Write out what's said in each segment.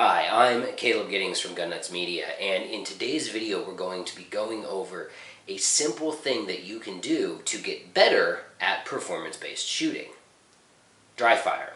Hi, I'm Caleb Giddings from Gun Nuts Media, and in today's video we're going to be going over a simple thing that you can do to get better at performance-based shooting. Dry fire.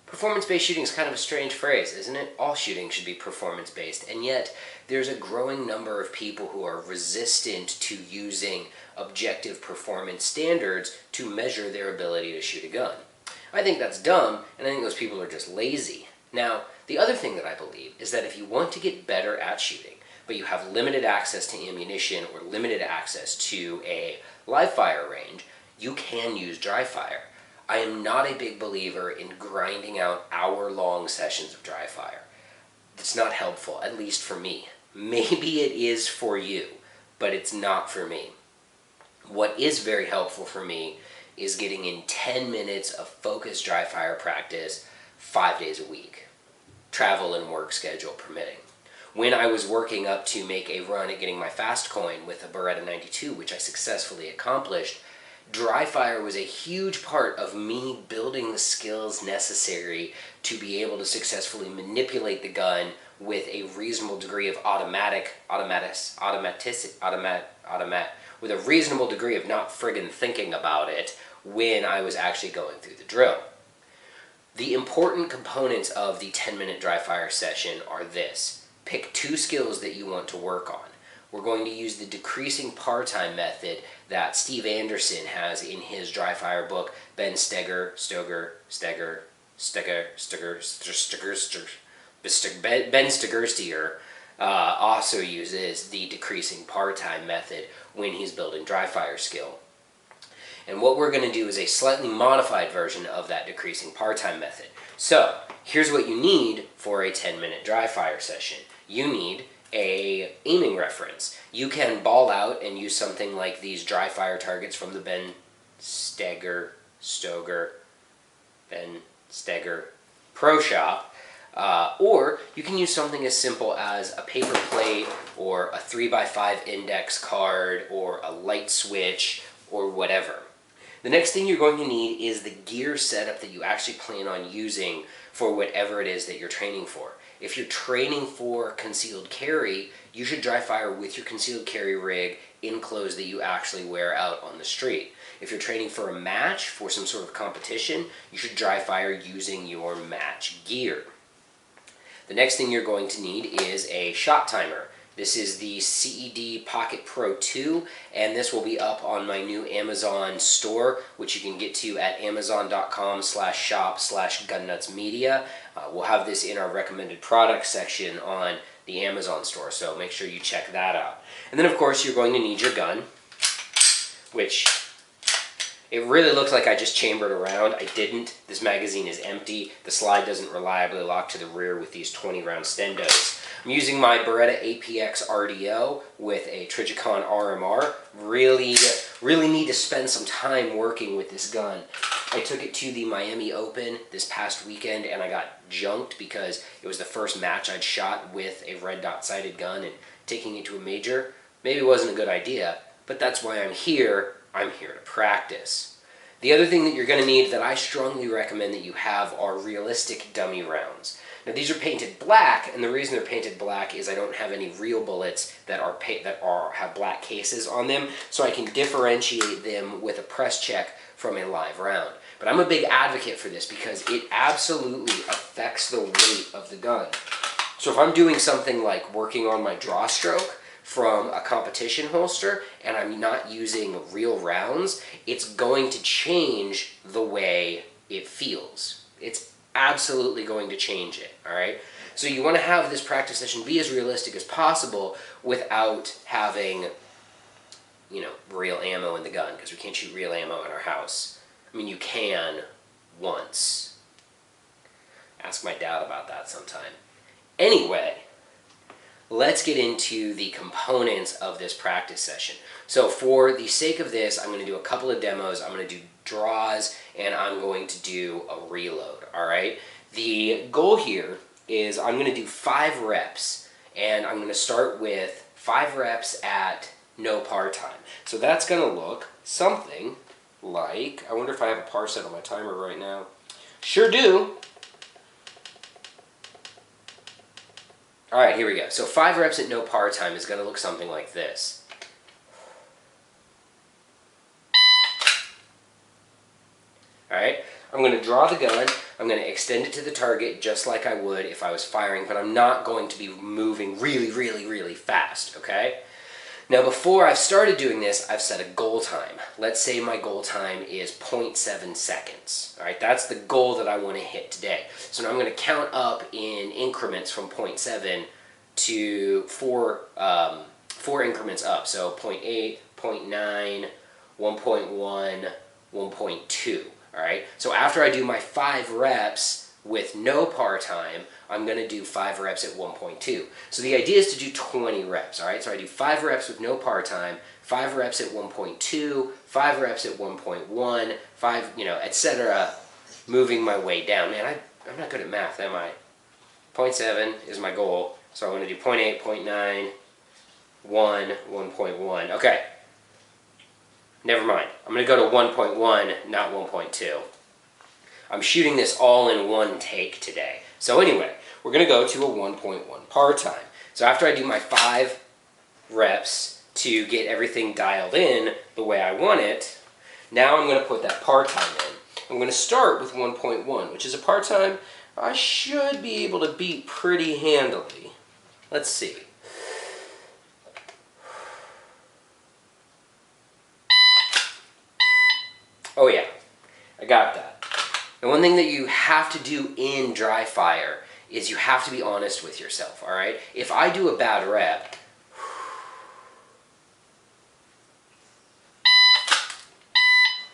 Performance-based shooting is kind of a strange phrase, isn't it? All shooting should be performance-based, and yet there's a growing number of people who are resistant to using objective performance standards to measure their ability to shoot a gun. I think that's dumb, and I think those people are just lazy. Now, the other thing that I believe is that if you want to get better at shooting, but you have limited access to ammunition or limited access to a live fire range, you can use dry fire. I am not a big believer in grinding out hour-long sessions of dry fire. It's not helpful, at least for me. Maybe it is for you, but it's not for me. What is very helpful for me is getting in 10 minutes of focused dry fire practice 5 days a week, travel and work schedule permitting. When I was working up to make a run at getting my fast coin with a Beretta 92, which I successfully accomplished, dry fire was a huge part of me building the skills necessary to be able to successfully manipulate the gun with a reasonable degree of with a reasonable degree of not friggin' thinking about it when I was actually going through the drill. The important components of the 10-minute dry fire session are this. Pick 2 skills that you want to work on. We're going to use the decreasing par time method that Steve Anderson has in his dry fire book, Ben Stegerstier also uses the decreasing par time method when he's building dry fire skill. And what we're going to do is a slightly modified version of that decreasing par time method. So, here's what you need for a 10-minute dry fire session. You need a aiming reference. You can ball out and use something like these dry fire targets from the Ben Steger Pro Shop. Or you can use something as simple as a paper plate or a 3x5 index card or a light switch or whatever. The next thing you're going to need is the gear setup that you actually plan on using for whatever it is that you're training for. If you're training for concealed carry, you should dry fire with your concealed carry rig in clothes that you actually wear out on the street. If you're training for a match, for some sort of competition, you should dry fire using your match gear. The next thing you're going to need is a shot timer. This is the CED Pocket Pro 2, and this will be up on my new Amazon store, which you can get to at amazon.com/shop/gunnutsmedia. We'll have this in our recommended products section on the Amazon store, so make sure you check that out. And then, of course, you're going to need your gun, which it really looks like I just chambered around. I didn't. This magazine is empty. The slide doesn't reliably lock to the rear with these 20-round stendos. I'm using my Beretta APX RDO with a Trijicon RMR. Really need to spend some time working with this gun. I took it to the Miami Open this past weekend and I got junked because it was the first match I'd shot with a red dot sighted gun, and taking it to a major maybe wasn't a good idea, but that's why I'm here. I'm here to practice. The other thing that you're going to need that I strongly recommend that you have are realistic dummy rounds. Now these are painted black, and the reason they're painted black is I don't have any real bullets that have black cases on them, so I can differentiate them with a press check from a live round. But I'm a big advocate for this because it absolutely affects the weight of the gun. So if I'm doing something like working on my draw stroke from a competition holster and I'm not using real rounds, it's going to change the way it feels. It's absolutely going to change it, all right? So you want to have this practice session be as realistic as possible without having, real ammo in the gun, because we can't shoot real ammo in our house. I mean, you can once. Ask my dad about that sometime. Anyway, let's get into the components of this practice session. So for the sake of this, I'm going to do a couple of demos. I'm going to do draws, and I'm going to do a reload, all right? The goal here is I'm going to do 5 reps, and I'm going to start with 5 reps at no par time. So that's going to look something like, I wonder if I have a par set on my timer right now. Sure do. All right, here we go. So 5 reps at no par time is going to look something like this. All right, I'm going to draw the gun. I'm going to extend it to the target just like I would if I was firing, but I'm not going to be moving really, really, really fast, okay? Now, before I've started doing this, I've set a goal time. Let's say my goal time is 0.7 seconds. All right, that's the goal that I want to hit today. So now I'm going to count up in increments from 0.7 to 4 increments up. So 0.8, 0.9, 1.1, 1.2. All right, so after I do my 5 reps with no par time, I'm going to do 5 reps at 1.2. So the idea is to do 20 reps, all right? So I do 5 reps with no par time, 5 reps at 1.2, 5 reps at 1.1, 5, etc., moving my way down. Man, I'm not good at math, am I? 0.7 is my goal, so I'm going to do 0.8, 0.9, 1, 1.1. Okay. Never mind. I'm going to go to 1.1, not 1.2. I'm shooting this all in one take today. So anyway, we're going to go to a 1.1 par time. So after I do my 5 reps to get everything dialed in the way I want it, now I'm going to put that par time in. I'm going to start with 1.1, which is a par time I should be able to beat pretty handily. Let's see. Oh yeah, I got that. And one thing that you have to do in dry fire is you have to be honest with yourself, all right? If I do a bad rep,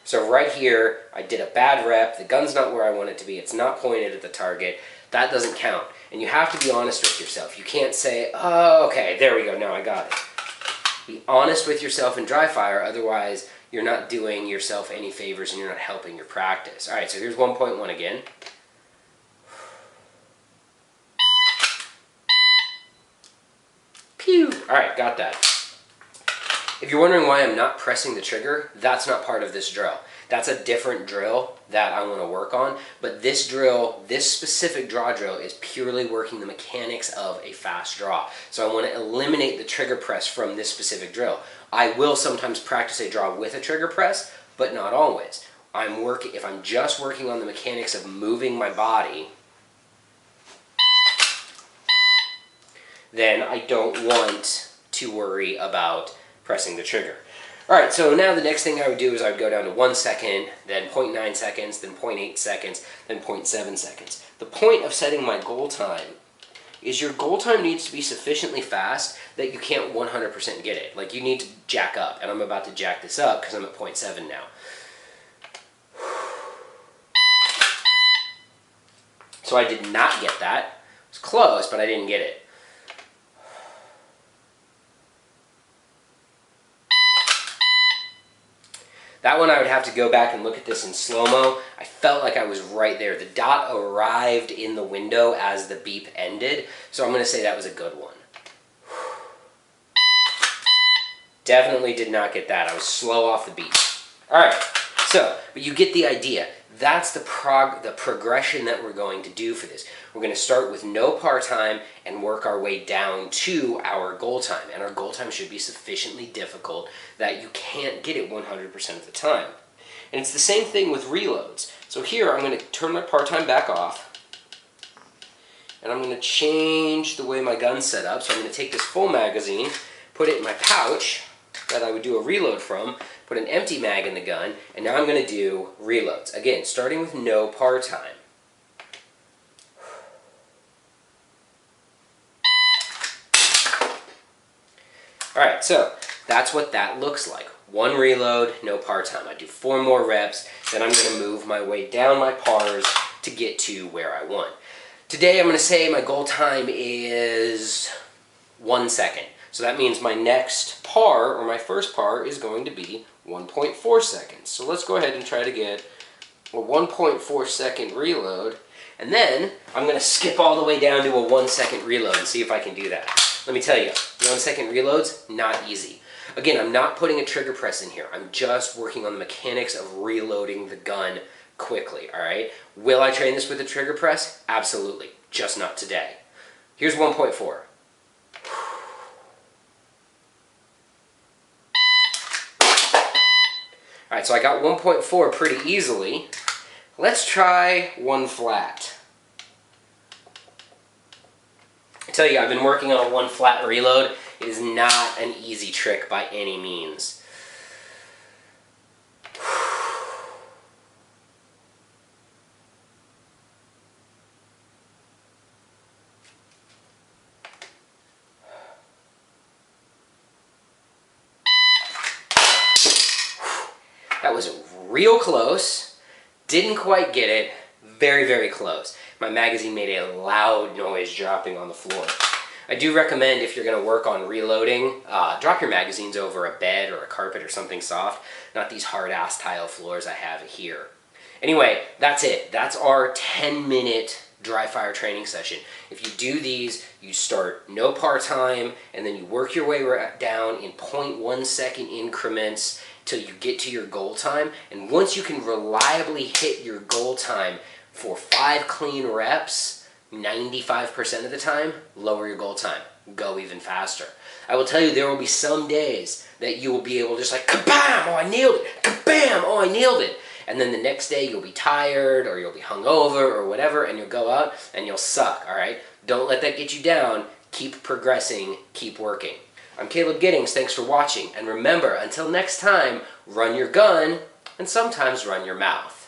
so right here, I did a bad rep, the gun's not where I want it to be, it's not pointed at the target, that doesn't count. And you have to be honest with yourself. You can't say, oh, okay, there we go, now I got it. Be honest with yourself in dry fire, otherwise you're not doing yourself any favors and you're not helping your practice. All right, so here's 1.1 again. Pew! All right, got that. If you're wondering why I'm not pressing the trigger, that's not part of this drill. That's a different drill that I want to work on, but this drill, this specific draw drill, is purely working the mechanics of a fast draw. So I want to eliminate the trigger press from this specific drill. I will sometimes practice a draw with a trigger press, but not always. If I'm just working on the mechanics of moving my body, then I don't want to worry about pressing the trigger. All right, so now the next thing I would do is I would go down to 1 second, then 0.9 seconds, then 0.8 seconds, then 0.7 seconds. The point of setting my goal time is your goal time needs to be sufficiently fast that you can't 100% get it. Like, you need to jack up, and I'm about to jack this up because I'm at 0.7 now. So I did not get that. It was close, but I didn't get it. That one I would have to go back and look at this in slow-mo. I felt like I was right there. The dot arrived in the window as the beep ended, so I'm going to say that was a good one. Definitely did not get that. I was slow off the beat. All right, but you get the idea. That's the progression that we're going to do for this. We're going to start with no par time and work our way down to our goal time. And our goal time should be sufficiently difficult that you can't get it 100% of the time. And it's the same thing with reloads. So here I'm going to turn my par time back off. And I'm going to change the way my gun's set up. So I'm going to take this full magazine, put it in my pouch that I would do a reload from, put an empty mag in the gun, and now I'm going to do reloads. Again, starting with no par time. Alright, so that's what that looks like. 1 reload, no par time. I do 4 more reps, then I'm going to move my way down my pars to get to where I want. Today I'm going to say my goal time is 1 second. So that means my next par, or my first par, is going to be 1.4 seconds. So let's go ahead and try to get a 1.4 second reload. And then I'm going to skip all the way down to a 1 second reload and see if I can do that. Let me tell you, 1 second reloads, not easy. Again, I'm not putting a trigger press in here. I'm just working on the mechanics of reloading the gun quickly, all right? Will I train this with a trigger press? Absolutely, just not today. Here's 1.4. Alright, so I got 1.4 pretty easily. Let's try one flat. I tell you, I've been working on a one flat reload. It is not an easy trick by any means. That was real close. Didn't quite get it. Very, very close. My magazine made a loud noise dropping on the floor. I do recommend, if you're going to work on reloading, drop your magazines over a bed or a carpet or something soft, not these hard-ass tile floors I have here. Anyway, that's it. That's our 10-minute dry fire training session. If you do these, you start no par time, and then you work your way down in 0.1 second increments till you get to your goal time. And once you can reliably hit your goal time for 5 clean reps, 95% of the time, lower your goal time. Go even faster. I will tell you, there will be some days that you will be able to just like, kabam, oh I nailed it, kabam, oh I nailed it. And then the next day you'll be tired or you'll be hungover or whatever, and you'll go out and you'll suck, all right? Don't let that get you down. Keep progressing, keep working. I'm Caleb Giddings, thanks for watching. And remember, until next time, run your gun and sometimes run your mouth.